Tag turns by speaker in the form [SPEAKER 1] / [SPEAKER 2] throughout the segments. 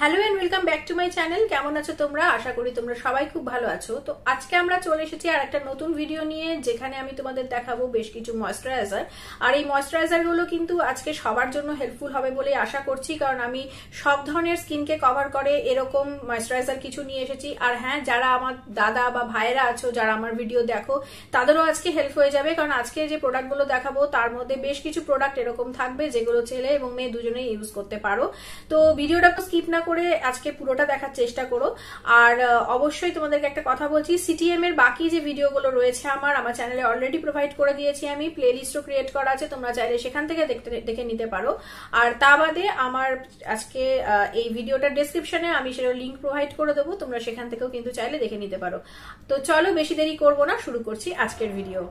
[SPEAKER 1] Hello and welcome back to my channel. কেমন আছো তোমরা? আশা করি তোমরা সবাই খুব ভালো আছো। তো আজকে আমরা চলে এসেছি আর একটা নতুন ভিডিও নিয়ে, যেখানে আমি তোমাদের দেখাবো বেশ কিছু ময়েশ্চারাইজার। আর এই ময়েশ্চারাইজার গুলো কিন্তু আজকে সবার জন্য হেল্পফুল হবে বলে আশা করছি, কারণ আমি সব ধরনের স্কিনকে কভার করে এরকম ময়েশ্চারাইজার কিছু নিয়ে এসেছি। আর হ্যাঁ, যারা আমার দাদা বা ভাইয়েরা আছো, যারা আমার ভিডিও দেখো, তাদেরও আজকে হেল্প হয়ে যাবে, কারণ আজকে যে প্রোডাক্টগুলো দেখাবো তার মধ্যে বেশ কিছু প্রোডাক্ট এরকম থাকবে যেগুলো ছেলে এবং মেয়ে দুজনেই ইউজ করতে পারো। তো ভিডিওটা স্কিপ না করে আজকে পুরোটা দেখার চেষ্টা করো। আর অবশ্যই তোমাদেরকে একটা কথা বলছি, সিটিএম এর বাকি যে ভিডিওগুলো রয়েছে আমার চ্যানেলে অলরেডি প্রোভাইড করে দিয়েছি, আমি প্লেলিস্টও ক্রিয়েট করা আছে, তোমরা চাইলে সেখান থেকে দেখে নিতে পারো। আর তা বাদে আমার আজকে এই ভিডিওটার ডেসক্রিপশনে আমি সেটা লিঙ্ক প্রোভাইড করে দেবো, তোমরা সেখান থেকেও কিন্তু চাইলে দেখে নিতে পারো। তো চলো বেশি দেরি করবো না, শুরু করছি আজকের ভিডিও।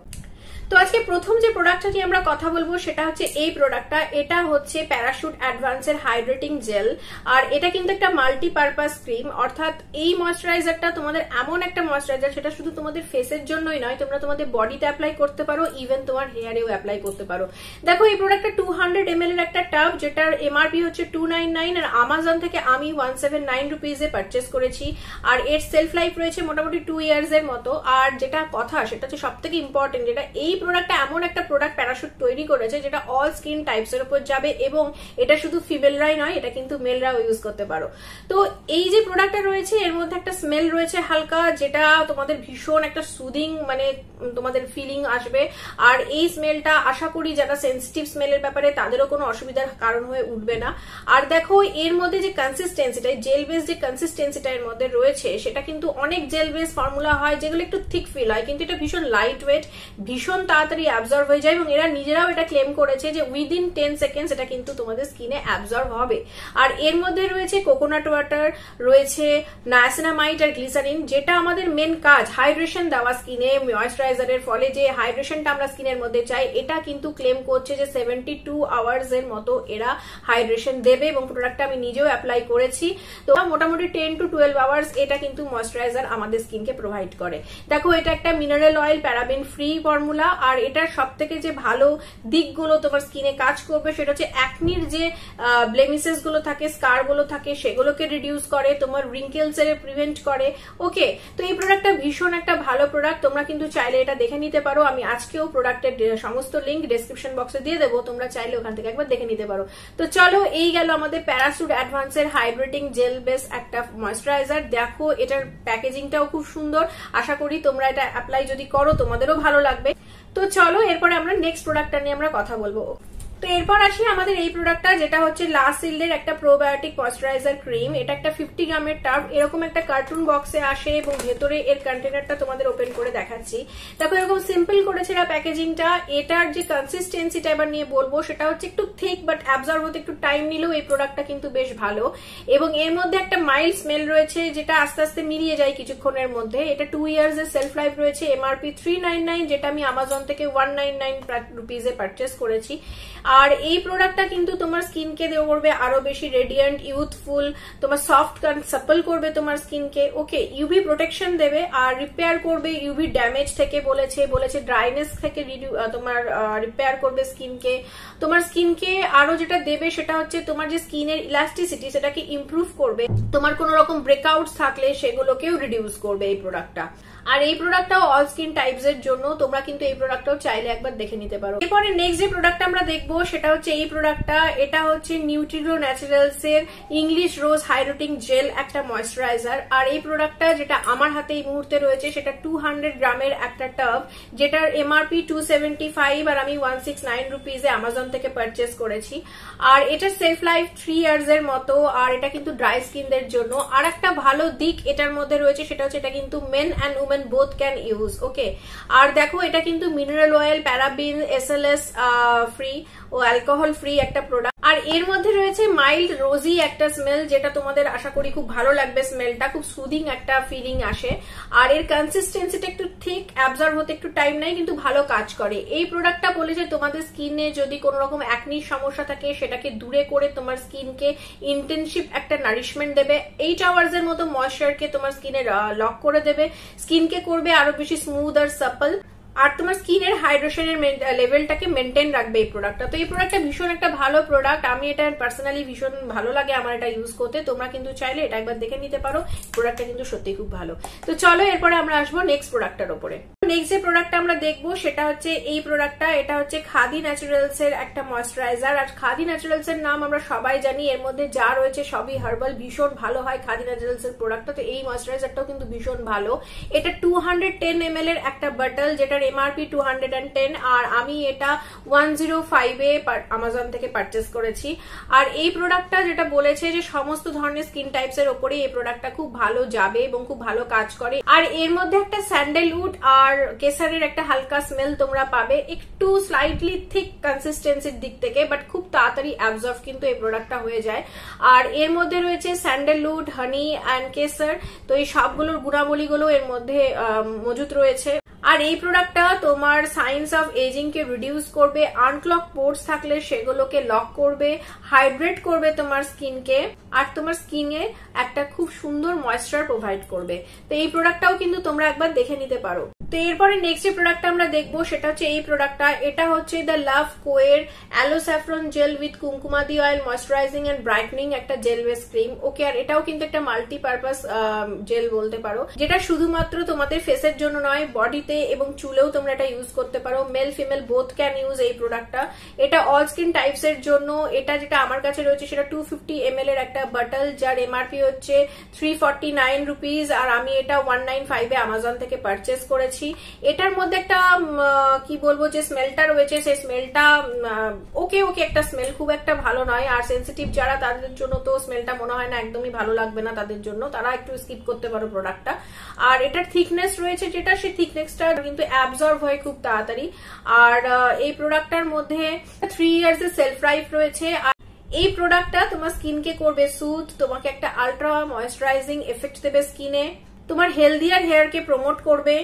[SPEAKER 1] তো আজকে প্রথম যে প্রোডাক্টটা নিয়ে আমরা কথা বলবো সেটা হচ্ছে এই প্রোডাক্টটা। এটা হচ্ছে প্যারাশুট অ্যাডভান্সের হাইড্রেটিং জেল। আর এটা কিন্তু একটা মাল্টিপারপাস ক্রিম, অর্থাৎ এই ময়েশ্চারাইজারটা তোমাদের এমন একটা ময়েশ্চারাইজার, সেটা শুধু তোমাদের ফেসের জন্যই নয়, তোমরা তোমাদের বডিতে অ্যাপ্লাই করতে পারো, ইভেন তোমার হেয়ারেও অ্যাপ্লাই করতে পারো। দেখো, এই প্রোডাক্টটা 200 ml এর একটা টাব, যেটার এমআরপি হচ্ছে 299, আর আমাজন থেকে আমি 179 রুপিজে পারচেস করেছি। আর এর সেলফ লাইফ রয়েছে মোটামুটি 2 ইয়ার্স এর মতো। আর যেটা কথা, সেটা হচ্ছে সব থেকে ইম্পর্টেন্ট, যেটা এই প্রোডাক্টটা এমন একটা প্রোডাক্ট প্যারাশুট তৈরি করেছে যেটা অল স্কিন টাইপস এর উপর যাবে, এবং এটা শুধু ফিমেলরাই নয়, এটা কিন্তু মেলরাও ইউজ করতে পারো। তো এই যে প্রোডাক্টটা রয়েছে, এর মধ্যে একটা স্মেল রয়েছে হালকা, যেটা তোমাদের ভীষণ একটা সুদিং মানে তোমাদের ফিলিং আসবে। আর এই স্মেলটা আশা করি যারা সেন্সিটিভ স্মেলের ব্যাপারে তাদেরও কোনো অসুবিধার কারণ হয়ে উঠবে না। আর দেখো, এর মধ্যে যে কনসিস্টেন্সিটা, জেল বেস যে কনসিস্টেন্সিটা এর মধ্যে রয়েছে, সেটা কিন্তু অনেক জেল বেস ফর্মুলা হয় যেগুলো একটু থিক ফিল হয়, কিন্তু এটা ভীষণ লাইট ওয়েট, ভীষণ তাড়াতাড়ি অ্যাবজর্ব হয়ে যায়, এবং এরা নিজেরাও এটা ক্লেম করেছে যে উইদিন 10 সেকেন্ডস এটা কিন্তু তোমাদের স্কিনে অ্যাবজর্ব হবে। আর এর মধ্যে রয়েছে কোকোনাট ওয়াটার, রয়েছে নায়াসিনামাইড আর গ্লিসারিন, যেটা আমাদের মেন কাজ, হাইড্রেশন দেওয়া স্কিনে। ময়েশ্চারাইজারের ফলে যে হাইড্রেশনটা আমরা স্কিনের মধ্যে চাই, এটা কিন্তু ক্লেম করছে যে 72 আওয়ার্স এর মতো এরা হাইড্রেশন দেবে, এবং প্রোডাক্টটা আমি নিজেও অ্যাপ্লাই করেছি। তো মোটামুটি 10 to 12 আওয়ার্স এটা কিন্তু ময়েশ্চারাইজার আমাদের স্কিনকে প্রোভাইড করে। দেখো, এটা একটা mineral oil paraben free formula. আর এটার সব থেকে যে ভালো দিকগুলো তোমার স্কিনে কাজ করবে, সেটা হচ্ছে অ্যাকনির যে ব্লেমিসেস গুলো থাকে, স্কার গুলো থাকে, সেগুলোকে রিডিউস করে, তোমার রিঙ্কেলস এর প্রিভেন্ট করে। ওকে, তো এই প্রোডাক্টটা ভীষণ একটা ভালো প্রোডাক্ট, তোমরা কিন্তু চাইলে এটা দেখে নিতে পারো। আমি আজকেও প্রোডাক্টের সমস্ত লিঙ্ক ডেসক্রিপশন বক্সে দিয়ে দেবো, তোমরা চাইলে ওখান থেকে একবার দেখে নিতে পারো। তো চলো, এই গেল আমাদের প্যারাশুট অ্যাডভান্সের হাইড্রেটিং জেল বেস একটা ময়েশ্চারাইজার। দেখো, এটার প্যাকেজিংটাও খুব সুন্দর, আশা করি তোমরা এটা অ্যাপ্লাই যদি করো তোমাদেরও ভালো লাগবে। তো চলো, এরপরে আমরা নেক্সট প্রোডাক্টটা নিয়ে আমরা কথা বলবো। তো এরপর আসি আমাদের এই প্রোডাক্টটা, যেটা হচ্ছে লা শিল্ডের একটা প্রোবায়োটিক ময়েশ্চারাইজার ক্রিম। এটা একটা 50 গ্রামের টাব, এরকম একটা কার্টুন বক্সে আসে, এবং ভেতরে এর কন্টেনারটা তোমাদের ওপেন করে দেখাচ্ছি। দেখো, এরকম সিম্পল করেছে এরা প্যাকেজিংটা। এটার যে কনসিস্টেন্সিটা এবার নিয়ে বলবো, সেটা হচ্ছে একটু থিক, বাট অ্যাবজর্ব হতে একটু টাইম নিলেও এই প্রোডাক্টটা কিন্তু বেশ ভালো। এবং এর মধ্যে একটা মাইল্ড স্মেল রয়েছে, যেটা আস্তে আস্তে মিলিয়ে যায় কিছুক্ষণের মধ্যে। এটা 2 ইয়ার্স এর সেলফ লাইফ রয়েছে, এমআরপি 399, যেটা আমি আমাজন থেকে 199 রুপিজে পারচেস করেছি। আর এই প্রোডাক্টটা কিন্তু তোমার স্কিনকে করবে আরো বেশি রেডিয়েন্ট, ইউথফুল, তোমার সফট সাপল করবে তোমার স্কিনকে। ওকে, ইউভি প্রোটেকশন দেবে, আর রিপেয়ার করবে ইউভি ড্যামেজ থেকে, বলেছে ড্রাইনেস থেকে তোমার রিপেয়ার করবে স্কিনকে। তোমার স্কিনকে আরো যেটা দেবে, সেটা হচ্ছে তোমার যে স্কিনের ইলাস্টিসিটি, সেটাকে ইমপ্রুভ করবে। তোমার কোন রকম ব্রেকআউটস থাকলে সেগুলোকেও রিডিউস করবে এই প্রোডাক্টটা। আর এই প্রোডাক্টটাও অল স্কিন টাইপস এর জন্য, তোমরা কিন্তু এই প্রোডাক্টটাও চাইলে একবার দেখে নিতে পারো। এরপরে নেক্সট যে প্রোডাক্টটা আমরা দেখবো, সেটা হচ্ছে এই প্রোডাক্টটা। এটা হচ্ছে নিউট্রিলো ন্যাচারালস এর ইংলিশ রোজ হাইড্রেটিং জেল একটা ময়েশ্চারাইজার। আর এই প্রোডাক্টটা যেটা আমার হাতে এই মুহূর্তে রয়েছে, সেটা 200 গ্রামের একটা টাব, যেটার এমআরপি 275, আর আমি 169 রুপিজে আমাজন থেকে পারচেস করেছি। আর এটার সেলফ লাইফ 3 ইয়ার্স এর মতো। আর এটা কিন্তু ড্রাই স্কিনদের জন্য। আর একটা ভালো দিক এটার মধ্যে রয়েছে, সেটা হচ্ছে এটা কিন্তু men and women both can use. Okay, আর দেখো, এটা কিন্তু mineral oil, paraben, SLS free ও অ্যালকোহল ফ্রি একটা প্রোডাক্ট। আর এর মধ্যে রয়েছে মাইল্ড রোজি একটা স্মেল, যেটা তোমাদের আশা করি খুব ভালো লাগবে। স্মেলটা খুব সুদিং একটা ফিলিং আসে। আর এর কনসিস্টেন্সিটা একটু থিক, অ্যাবজর্ব হতে একটু টাইম নেয়, কিন্তু ভালো কাজ করে। এই প্রোডাক্টটা বলেছে তোমাদের স্কিনে যদি কোনো রকম অ্যাকনির সমস্যা থাকে, সেটাকে দূরে করে তোমার স্কিনকে ইন্টেনসিভ একটা নারিশমেন্ট দেবে। 8 আওয়ার্স এর মতো ময়েশ্চারকে তোমার স্কিনে লক করে দেবে, স্কিনকে করবে আরো বেশি স্মুথ আর সাপল। আর তোমার স্কিনের হাইড্রেশনের লেভেলটাকে মেনটেন রাখবে এই প্রোডাক্টটা। তো এই প্রোডাক্টটা ভীষণ একটা ভালো প্রোডাক্ট, আমি এটা পার্সোনালি ভীষণ ভালো লাগে আমার এটা ইউজ করতে। তোমরা কিন্তু চাইলে এটা একবার দেখে নিতে পারো, প্রোডাক্টটা কিন্তু সত্যি খুব ভালো। তো চলো এরপরে আমরা আসবো নেক্সট প্রোডাক্টটার উপরে। নেক্সট যে প্রোডাক্টটা আমরা দেখবো সেটা হচ্ছে এই প্রোডাক্টটা। এটা হচ্ছে খাদি ন্যাচারালস এর একটা ময়েশ্চারাইজার। আর খাদি ন্যাচারালস এর নাম আমরা সবাই জানি, এর মধ্যে যা রয়েছে সবই হার্বাল, ভীষণ ভালো হয় খাদি ন্যাচারালস এর প্রোডাক্টটা। তো এই ময়েশ্চারাইজারটাও কিন্তু ভীষণ ভালো। এটা 210 ml এর একটা বটল, যেটার এমআরপি 210, আর আমি এটা 105 এ আমাজন থেকে পারচেস করেছি। আর এই প্রোডাক্টটা যেটা বলেছে যে সমস্ত ধরনের স্কিন টাইপস এর উপরে এই প্রোডাক্টটা খুব ভালো যাবে এবং খুব ভালো কাজ করে। আর এর মধ্যে একটা স্যান্ডেলউড আর কেসারের একটা হালকা স্মেল তোমরা পাবে, একটু স্লাইটলি থিক কনসিস্টেন্সির দিক থেকে, বাট খুব তাড়াতাড়ি অ্যাবজর্ব কিন্তু এই প্রোডাক্টটা হয়ে যায়। আর এর মধ্যে রয়েছে স্যান্ডেলউড, হানি অ্যান্ড কেসার। তো এই সবগুলোর গুণাবলীগুলো এর মধ্যে মজুত রয়েছে। আর এই প্রোডাক্টটা তোমার সাইন্স অফ এজিং কে রিডিউস করবে, আনক্লক পোর্স থাকলে সেগুলোকে লক করবে, হাইড্রেট করবে তোমার স্কিনকে, আর তোমার স্কিনে একটা খুব সুন্দর ময়েশ্চার প্রোভাইড করবে। তো এই প্রোডাক্টটাও কিন্তু তোমরা একবার দেখে নিতে পারো। তো এরপরে নেক্সট যে প্রোডাক্টটা আমরা দেখবো সেটা হচ্ছে এই প্রোডাক্টটা। এটা হচ্ছে দ্য লাভ কোয়ের aloe saffron gel with kumkumadi oil moisturising and brightening একটা জেল বেস ক্রিম। ওকে, আর এটাও কিন্তু একটা মাল্টিপারপাস জেল বলতে পারো, যেটা শুধুমাত্র তোমাদের ফেসের জন্য নয়, বডিতে এবং চুলেও তোমরা এটা ইউজ করতে পারো। Male female both can use এই প্রোডাক্টটা। এটা অল স্কিন টাইপস এর জন্য। এটা যেটা আমার কাছে রয়েছে সেটা 250 ml এর একটা বটল, যার এমআরপি হচ্ছে 349 রুপিস, আর আমি এটা 195 এ আমাজন থেকে পারচেস করেছি। এটার মধ্যে একটা কি বলবো যে স্মেলটা রয়েছে, সেই স্মেলটা ওকে একটা স্মেল, খুব একটা ভালো নয়। আর সেন্সিটিভ যারা তাদের জন্য তো স্মেলটা মনে হয় না, একদমই ভালো লাগবে না তাদের জন্য, তারা একটু স্কিপ করতে পারো প্রোডাক্টটা। আর এটার থিকনেস রয়েছে যেটা, সেই থিকনেসটা কিন্তু অ্যাবজর্ব হয় খুব তাড়াতাড়ি। আর এই প্রোডাক্টটার মধ্যে 3 ইয়ার্স এর সেলফ লাইফ রয়েছে। এই প্রোডাক্টটা তোমার স্কিনকে করবে সুথ, তোমাকে একটা আলট্রা ময়েশ্চারাইজিং এফেক্ট দেবে স্কিনে, তোমার হেলদিয়ার হেয়ারকে প্রমোট করবে,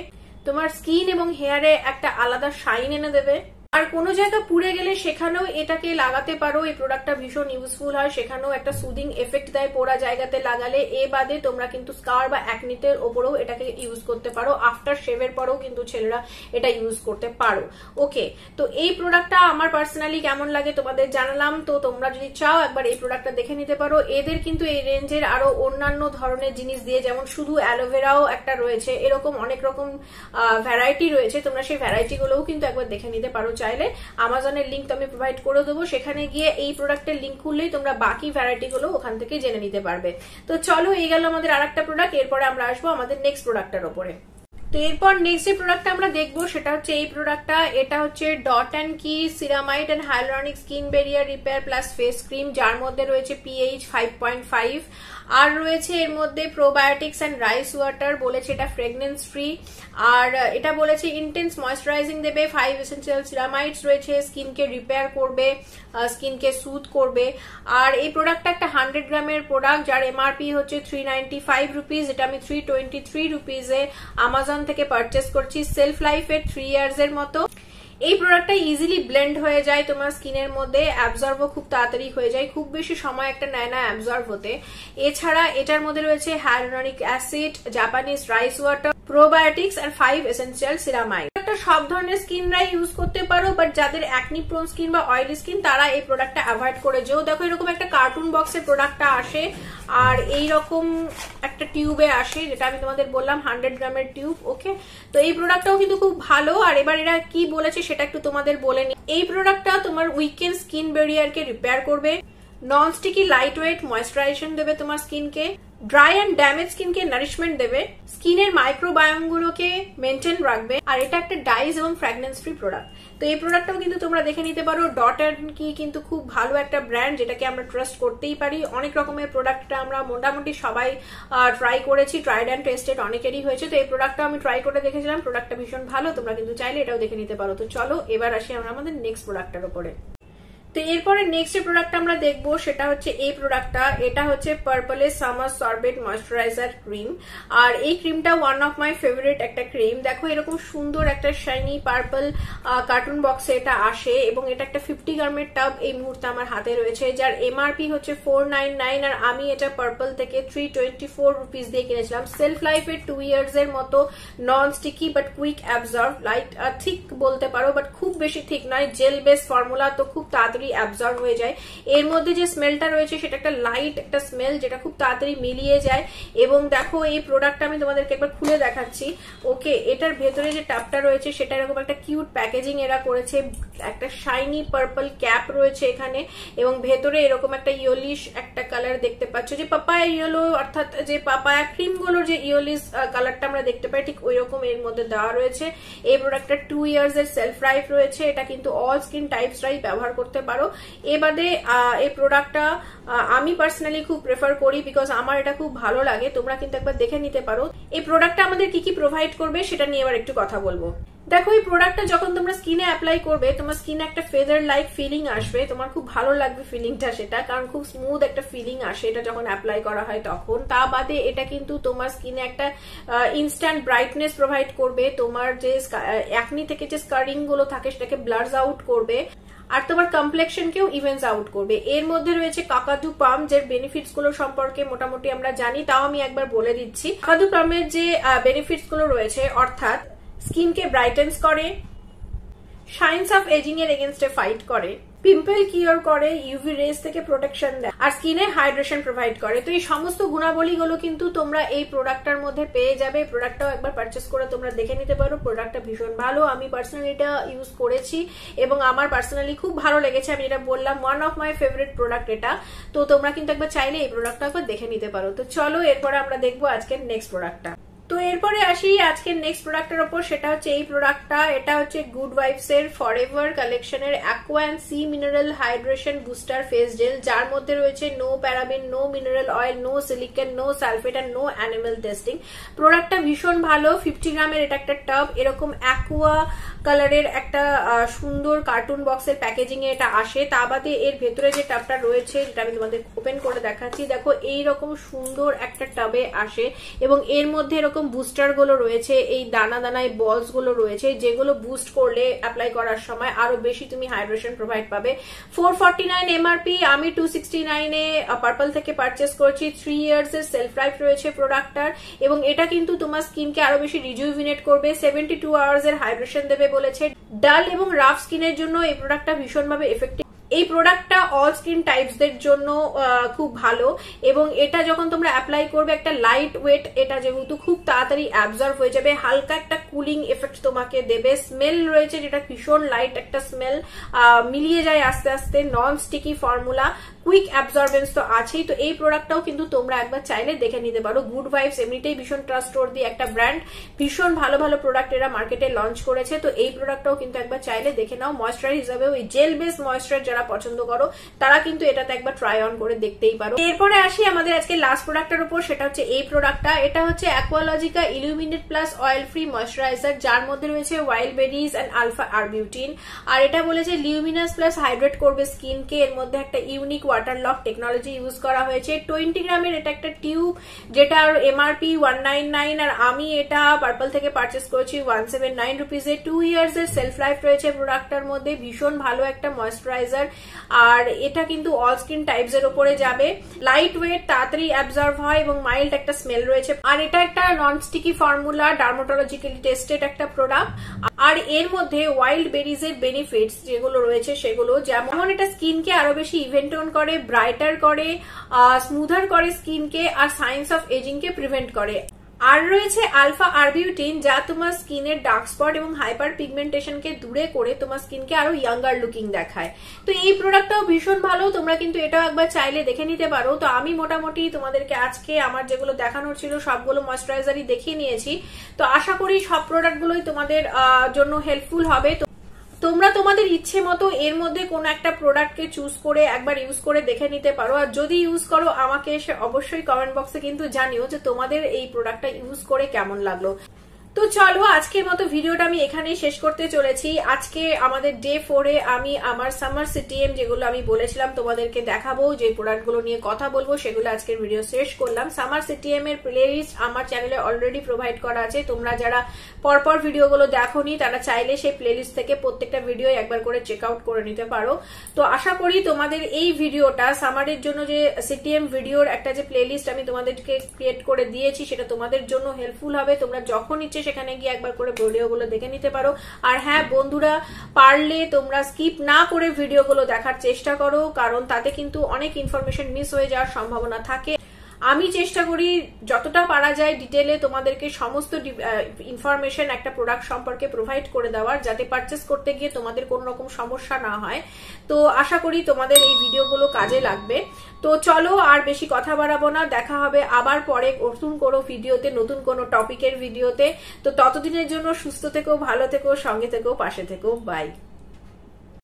[SPEAKER 1] তোমার স্কিন এবং হেয়ারে একটা আলাদা শাইন এনে দেবে। আর কোনো জায়গা পুড়ে গেলে সেখানেও এটাকে লাগাতে পারো। এই প্রোডাক্টটা ভীষণ ইউজফুল হয়, সেখানেও একটা সুদিং এফেক্ট দেয় পোড়া জায়গাতে লাগালে। এ বাদে তোমরা কিন্তু স্কার বা অ্যাকনিতের ওপরেও এটাকে ইউজ করতে পারো, আফটার শেভের পরেও কিন্তু ছেলেরা এটা ইউজ করতে পারো। ওকে, তো এই প্রোডাক্টটা আমার পার্সোনালি কেমন লাগে তোমাদের জানালাম। তো তোমরা যদি চাও একবার এই প্রোডাক্টটা দেখে নিতে পারো। এদের কিন্তু এই রেঞ্জের আরো অন্যান্য ধরনের জিনিস দিয়ে, যেমন শুধু অ্যালোভেরাও একটা রয়েছে, এরকম অনেক রকম ভ্যারাইটি রয়েছে। তোমরা সেই ভ্যারাইটি গুলোও কিন্তু একবার দেখে নিতে পারো চাইলে। আমাজনের লিঙ্ক তো আমি প্রোভাইড করে দেবো, সেখানে গিয়ে এই প্রোডাক্টের লিঙ্ক খুললেই তোমরা বাকি ভ্যারাইটি গুলো ওখান থেকে জেনে নিতে পারবে। তো চলো, এই গেল আমাদের আরেকটা প্রোডাক্ট। এরপরে আমরা আসবো আমাদের নেক্সট প্রোডাক্টটার উপরে। তো এরপর নেক্সট যে প্রোডাক্টটা আমরা দেখবো সেটা হচ্ছে এই প্রোডাক্টটা। এটা হচ্ছে Dot and Key ceramide and hyaluronic skin barrier repair plus face cream, যার মধ্যে রয়েছে পিএইচ 5.5, আর রয়েছে এর মধ্যে প্রোবায়োটিক্স এন্ড রাইস ওয়াটার। বলেছে এটা ফ্রেগনেন্স ফ্রি, আর এটা বলেছে ইন্টেন্স ময়েশ্চারাইজিং দেবে, 5 এসেন্সিয়াল সিরামাইডস রয়েছে, স্কিনকে রিপেয়ার করবে, স্কিনকে সুথ করবে। আর এই প্রোডাক্টটা একটা 100 গ্রামের প্রোডাক্ট, যার এমআরপি হচ্ছে 395 রুপিস। এটা আমি 323 রুপিসে আমাজন থেকে পারচেস করছি। সেলফ লাইফের 3 ইয়ার্স এর মতো। এই প্রোডাক্টটা ইজিলি ব্লেন্ড হয়ে যায় তোমার স্কিনের মধ্যে, অ্যাবজর্বও খুব তাড়াতাড়ি হয়ে যায়, খুব বেশি সময় একটা নেয় না অ্যাবজর্ব হতে। এছাড়া এটার মধ্যে রয়েছে hyaluronic acid, Japanese rice water, probiotics আর 5 এসেন্সিয়াল সিরামাইড। সব ধরনের স্কিনরাই ইউজ করতে পারো, বাট যাদের অ্যাকনি প্রোন স্কিন বা অয়েলি স্কিন তারা এই প্রোডাক্টটা অ্যাভয়েড করে যেও। দেখো এরকম একটা কার্টুন বক্সের প্রোডাক্টটা আসে, আর এইরকম একটা টিউবে আসে, যেটা আমি তোমাদের বললাম 100 গ্রামের টিউব। ওকে, তো এই প্রোডাক্টটাও কিন্তু খুব ভালো। আর এবার এরা কি বলেছে সেটা একটু তোমাদের বলে নি। এই প্রোডাক্টটা তোমার উইকেন্ড স্কিন ব্যারিয়ারকে রিপেয়ার করবে, নন স্টিকি লাইট ওয়েট ময়েশ্চারাইজেশন দেবে তোমার স্কিনকে, ড্রাই অ্যান্ড ড্যামেজ স্কিনকে নারিশমেন্ট দেবে, স্কিনের মাইক্রোবায়োম গুলোকে মেনটেন রাখবে। আর এটা একটা ডাইজ এবং ফ্র্যাগনেন্স ফ্রি প্রোডাক্ট। তো এই প্রোডাক্টটাও কিন্তু তোমরা দেখে নিতে পারো। ডট অ্যান্ড কি কিন্তু খুব ভালো একটা ব্র্যান্ড, যেটাকে আমরা ট্রাস্ট করতেই পারি। অনেক রকমের প্রোডাক্টটা আমরা মোটামুটি সবাই ট্রাই করেছি, ট্রাইড অ্যান্ড টেস্টেড অনেকেরই হয়েছে। তো এই প্রোডাক্টটা আমি ট্রাই করে দেখেছিলাম, প্রোডাক্টটা ভীষণ ভালো, তোমরা কিন্তু চাইলে এটাও দেখে নিতে পারো। তো চলো এবার আসি আমরা আমাদের নেক্সট প্রোডাক্টটার উপরে। তো এরপরে নেক্সট যে প্রোডাক্ট আমরা দেখবো সেটা হচ্ছে এই প্রোডাক্টটা। এটা হচ্ছে পার্পলের সামার সরবেট ময়শ্চারাইজার ক্রিম। আর এই ক্রিমটা ওয়ান অফ মাই ফেভারিট একটা ক্রিম। দেখো এরকম সুন্দর একটা শাইনি পার্পল কার্টুন বক্সে এটা আসে এবং এটা একটা 50 গ্রামের টাব এই মুহূর্তে আমার হাতে রয়েছে, যার এমআরপি হচ্ছে 499 আর আমি এটা পার্পল থেকে 324 রুপিস দিয়ে কিনেছিলাম। সেলফ লাইফের 2 ইয়ার্স এর মতো, non sticky but quick absorb, light thick বলতে পারো বাট খুব বেশি থিক নয়, জেল বেস ফর্মুলা, তো খুব তাড়াতাড়ি অ্যাবজর্ব হয়ে যায়। এর মধ্যে যে স্মেলটা রয়েছে সেটা একটা লাইট একটা স্মেল যেটা খুব তাড়াতাড়ি মিলিয়ে যায়। এবং দেখো এই প্রোডাক্টটা আমি তোমাদেরকে একবার খুলে দেখাচ্ছি। ওকে, এটার ভেতরে যে টাবটা রয়েছে সেটা এরকম একটা কিউট প্যাকেজিং এরা করেছে, একটা শাইনি পার্পল ক্যাপ রয়েছে এখানে এবং ভেতরে এরকম একটা ইয়েলিশ একটা কালার দেখতে পাচ্ছ, যে পাপায়া ইয়েলো অর্থাৎ যে পাপায়া ক্রিম গুলোর যে ইয়েলিশ কালারটা আমরা দেখতে পাই ঠিক ওই রকম এর মধ্যে দেওয়া রয়েছে। এই প্রোডাক্টটা 2 ইয়ার্স এর সেলফ লাইফ রয়েছে। এটা কিন্তু অল স্কিন টাইপসরাই ব্যবহার করতে পারো। এ বাদে এই প্রোডাক্টটা আমি পার্সোনালি খুব প্রেফার করি বিকজ আমার এটা খুব ভালো লাগে। তোমরা কিন্তু একবার দেখে নিতে পারো। এই প্রোডাক্টটা আমাদের কি কি প্রোভাইড করবে সেটা নিয়ে এবার একটু কথা বলবো। দেখো এই প্রোডাক্টটা যখন তোমরা স্কিনে অ্যাপ্লাই করবে তোমার স্কিনে একটা ফেদার লাইক ফিলিং আসবে, তোমার খুব ভালো লাগবে ফিলিংটা সেটা, কারণ খুব স্মুথ একটা ফিলিং আসে এটা যখন অ্যাপ্লাই করা হয় তখন। তা বাদে এটা কিন্তু তোমার স্কিনে একটা ইনস্ট্যান্ট ব্রাইটনেস প্রোভাইড করবে, তোমার যে অ্যাকনি থেকে যে স্কারিং গুলো থাকে সেটাকে ব্লার্স আউট করবে আর তোমার কমপ্লেক্সনকেও ইভেন্স আউট করবে। এর মধ্যে রয়েছে কাকাদু পাম, যে বেনিফিটস গুলো সম্পর্কে মোটামুটি আমরা জানি, তাও আমি একবার বলে দিচ্ছি। কাকাদু পামের যে বেনিফিটস গুলো রয়েছে অর্থাৎ স্কিনকে ব্রাইটেন্স করে, শাইন্স অফ এজিং এর এগেনস্টে ফাইট করে, পিম্পল কিওর করে, ইউভি রেজ থেকে প্রোটেকশন দেয় আর স্কিনে হাইড্রেশন প্রোভাইড করে। তো এই সমস্ত গুণাবলীগুলো কিন্তু তোমরা এই প্রোডাক্টটার মধ্যে পেয়ে যাবে। প্রোডাক্টটাও একবার পারচেস করে তোমরা দেখে নিতে পারো। প্রোডাক্টটা ভীষণ ভালো, আমি পার্সোনালি এটা ইউজ করেছি এবং আমার পার্সোনালি খুব ভালো লেগেছে। আমি এটা বললাম one of my favourite product এটা। তো তোমরা কিন্তু একবার চাইলে এই প্রোডাক্টটা একবার দেখে নিতে পারো। তো চলো এরপরে আমরা দেখবো আজকের নেক্সট প্রোডাক্টটা। তো এরপরে আসি আজকের নেক্সট প্রোডাক্টের উপর, সেটা হচ্ছে এই প্রোডাক্টটা। এটা হচ্ছে গুড ভাইবস এর ফরএভার কালেকশনের aqua and sea mineral hydration booster face gel, যার মধ্যে রয়েছে no paraben, no mineral oil, no silicone, no sulphate আর নো অ্যানিমাল টেস্টিং। প্রোডাক্টটা ভীষণ ভালো। 50 গ্রামের এটা একটা টাব, এরকম অ্যাকোয়া কালারের একটা সুন্দর কার্টুন বক্সের প্যাকেজিং এ এটা আসে। তা বাদে এর ভেতরে যে টাবটা রয়েছে যেটা আমি তোমাদের ওপেন করে দেখাচ্ছি, দেখো এইরকম সুন্দর একটা টাবে আসে এবং এর মধ্যে এরকম বুস্টার গুলো রয়েছে, এই দানা দানায় বলস গুলো রয়েছে যেগুলো বুস্ট করলে অ্যাপ্লাই করার সময় আরো বেশি তুমি হাইড্রেশন প্রোভাইড পাবে। 449 এমআরপি, আমি 269 এ পার্পল থেকে পারচেস করছি। 3 ইয়ার্স এর সেলফ লাইফ রয়েছে প্রোডাক্টটার এবং এটা কিন্তু তোমার স্কিনকে আরো বেশি রিজুভিনেট করবে, 72 আওয়ার্স এর হাইড্রেশন দেবে বলেছে। ডাল এবং রাফ স্কিনের জন্য এই প্রোডাক্টটা ভীষণভাবে এফেক্টিভ। এই প্রোডাক্টটা অল স্কিন টাইপসদের জন্য খুব ভালো এবং এটা যখন তোমরা অ্যাপ্লাই করবে একটা লাইট ওয়েট, এটা যেহেতু খুব তাড়াতাড়ি অ্যাবজর্ব হয়ে যাবে, হালকা একটা কুলিং এফেক্ট তোমাকে দেবে। স্মেল রয়েছে যেটা ভীষণ লাইট একটা স্মেল, মিলিয়ে যায় আস্তে আস্তে, নন স্টিকি ফর্মুলা, কুইক অ্যাবজর্বেন্স তো আছেই। তো এই প্রোডাক্টটাও কিন্তু তোমরা একবার চাইলে দেখে নিতে পারো। গুড ভাইবস এমনিতেই ভীষণ ট্রাস্টওয়ার্দি একটা ব্র্যান্ড, ভীষণ ভালো ভালো প্রোডাক্ট এরা মার্কেটে লঞ্চ করেছে। তো এই প্রোডাক্টটাও কিন্তু একবার চাইলে দেখে নাও। ময়েশ্চার হিসাবে ওই জেল বেস ময়েশ্চার যারা পছন্দ করো তারা কিন্তু এটাতে একবার ট্রাই অন করে দেখতেই পারো। এরপরে আসি আমাদের আজকে লাস্ট প্রোডাক্টের উপর, সেটা হচ্ছে এই প্রোডাক্টটা। এটা হচ্ছে Aqualogica illuminate plus oil free moisturiser, যার মধ্যে রয়েছে wild berries and alpha arbutin. আর এটা বলেছে লিউমিনাস প্লাস হাইড্রেট করবে স্কিনকে। এর মধ্যে একটা unique water lock technology use করা হয়েছে। 20 গ্রামের এটা একটা টিউব, যেটার এমআরপি 199 আর আমি এটা পার্পল থেকে পারচেস করেছি 179 রুপিসে। 2 ইয়ার্স এর সেলফ লাইফ রয়েছে প্রোডাক্টটার মধ্যে। ভীষণ ভালো একটা ময়েশ্চারাইজার আর এটা কিন্তু অল স্কিন টাইপস এর উপরে যাবে। লাইট ওয়েট, তাড়াতাড়ি অ্যাবজর্ব হয় এবং মাইল্ড একটা স্মেল রয়েছে। আর এটা একটা non sticky formula, dermatologically tested একটা প্রোডাক্ট। আর এর মধ্যে ওয়াইল্ড বেরিজ এর বেনিফিটস যেগুলো রয়েছে সেগুলো, যেমন এটা স্কিনকে আরো বেশি ইভেন্ট টোন করে, ব্রাইটার করে, স্মুথার করে স্কিনকে আর সাইন্স অফ এজিং কে প্রিভেন্ট করে। আর রয়েছে আলফা আরবিউটিন, যা তোমার স্কিনের ডার্ক স্পট এবং হাইপার পিগমেন্টেশনকে দূরে করে তোমার স্কিনকে আরো ইয়াঙ্গার লুকিং দেখায়। তো এই প্রোডাক্টটাও ভীষণ ভালো, তোমরা কিন্তু এটাও একবার চাইলে দেখে নিতে পারো। তো আমি মোটামুটি তোমাদেরকে আজকে আমার যেগুলো দেখানোর ছিল সবগুলো ময়েশ্চারাইজারই দেখিয়ে নিয়েছি। তো আশা করি সব প্রোডাক্টগুলোই তোমাদের জন্য হেল্পফুল হবে। তোমরা তোমাদের ইচ্ছে মতো এর মধ্যে কোনো একটা প্রোডাক্টকে চুজ করে একবার ইউজ করে দেখে নিতে পারো। আর যদি ইউজ করো আমাকে এসে অবশ্যই কমেন্ট বক্সে কিন্তু জানিও যে তোমাদের এই প্রোডাক্টটা ইউজ করে কেমন লাগলো। তো চলো আজকের মতো ভিডিওটা আমি এখানেই শেষ করতে চলেছি। আজকে আমাদের ডে 4 এ আমি আমার সামার সিটিএম যেগুলো আমি বলেছিলাম তোমাদেরকে দেখাবো, যে প্রোডাক্টগুলো নিয়ে কথা বলবো, সেগুলো আজকের ভিডিও শেষ করলাম। সামার সিটিএম এর প্লেলিস্ট আমার চ্যানেলে অলরেডি প্রোভাইড করা আছে। তোমরা যারা পরপর ভিডিওগুলো দেখোনি তারা চাইলে সেই প্লেলিস্ট থেকে প্রত্যেকটা ভিডিও একবার করে চেক আউট করে নিতে পারো। তো আশা করি তোমাদের এই ভিডিওটা সামারের জন্য যে সিটিএম ভিডিওর একটা যে প্লেলিস্ট আমি তোমাদেরকে ক্রিয়েট করে দিয়েছি সেটা তোমাদের জন্য হেল্পফুল হবে। তোমরা যখন ইচ্ছে সেখানে গিয়ে একবার করে ভিডিওগুলো দেখে নিতে পারো। আর হ্যাঁ বন্ধুরা, পারলে তোমরা স্কিপ না করে ভিডিওগুলো দেখার চেষ্টা করো, কারণ তাতে কিন্তু অনেক ইনফরমেশন মিস হয়ে যাওয়ার সম্ভাবনা থাকে। আমি চেষ্টা করি যতটা পারা যায় ডিটেলে তোমাদেরকে সমস্ত ইনফরমেশন একটা প্রোডাক্ট সম্পর্কে প্রোভাইড করে দেওয়ার, যাতে পারচেস করতে গিয়ে তোমাদের কোনো রকম সমস্যা না হয়। তো আশা করি তোমাদের এই ভিডিওগুলো কাজে লাগবে। তো চলো আর বেশি কথা বাড়াবো না, দেখা হবে আবার পরে নতুন কোনো ভিডিওতে, নতুন কোনো টপিকের ভিডিওতে। তো ততদিনের জন্য সুস্থ থেকো, ভালো থেকো, সঙ্গে থেকো, পাশে থেকো, বাই।